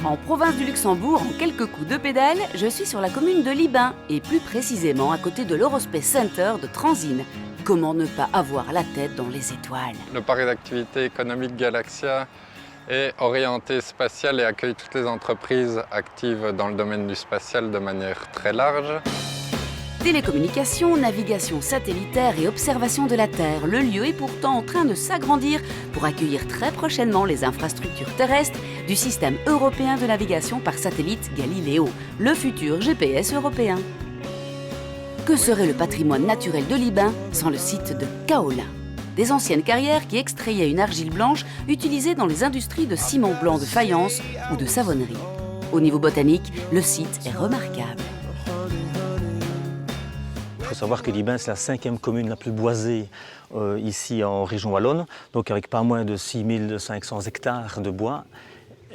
En province du Luxembourg, en quelques coups de pédale, je suis sur la commune de Libin et plus précisément à côté de l'Eurospace Center de Transine. Comment ne pas avoir la tête dans les étoiles? Le parc d'activité économique Galaxia est orienté spatial et accueille toutes les entreprises actives dans le domaine du spatial de manière très large. Télécommunications, navigation satellitaire et observation de la Terre, le lieu est pourtant en train de s'agrandir pour accueillir très prochainement les infrastructures terrestres du système européen de navigation par satellite Galileo, le futur GPS européen. Que serait le patrimoine naturel de Libin sans le site de Kaolin? Des anciennes carrières qui extrayaient une argile blanche utilisée dans les industries de ciment blanc de faïence ou de savonnerie. Au niveau botanique, le site est remarquable. Il faut savoir que Libin, c'est la 5e commune la plus boisée ici en région wallonne, donc avec pas moins de 6500 hectares de bois.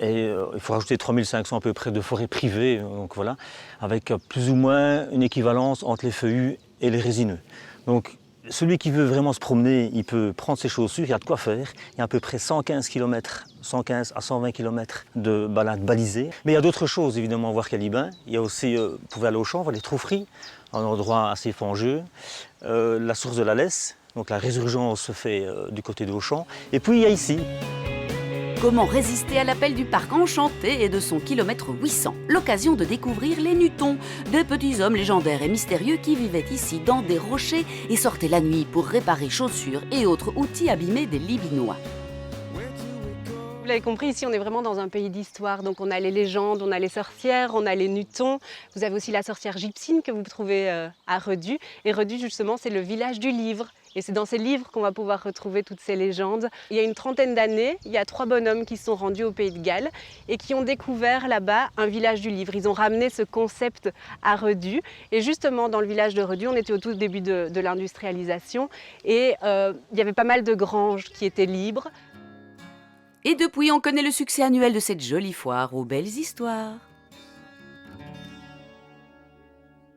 Et il faut rajouter 3500 à peu près de forêts privées, donc voilà, avec plus ou moins une équivalence entre les feuillus et les résineux. Donc celui qui veut vraiment se promener, il peut prendre ses chaussures, il y a de quoi faire. Il y a à peu près 115 à 120 km de balades balisées. Mais il y a d'autres choses évidemment à voir qu'à Libin. Il y a aussi, vous pouvez aller au champ, voir les troufferie, un endroit assez fangeux, la source de la Lesse, donc la résurgence se fait du côté de Auchan. Et puis il y a ici. Comment résister à l'appel du parc enchanté et de son kilomètre 800? L'occasion de découvrir les Nutons, des petits hommes légendaires et mystérieux qui vivaient ici dans des rochers et sortaient la nuit pour réparer chaussures et autres outils abîmés des Libinois. Vous l'avez compris, ici on est vraiment dans un pays d'histoire, donc on a les légendes, on a les sorcières, on a les Nutons. Vous avez aussi la sorcière Gypsine que vous trouvez à Redu. Et Redu justement c'est le village du livre. Et c'est dans ces livres qu'on va pouvoir retrouver toutes ces légendes. Il y a une trentaine d'années, il y a 3 bonhommes qui se sont rendus au Pays de Galles et qui ont découvert là-bas un village du livre. Ils ont ramené ce concept à Redu. Et justement, dans le village de Redu, on était au tout début de l'industrialisation et il y avait pas mal de granges qui étaient libres. Et depuis, on connaît le succès annuel de cette jolie foire aux belles histoires.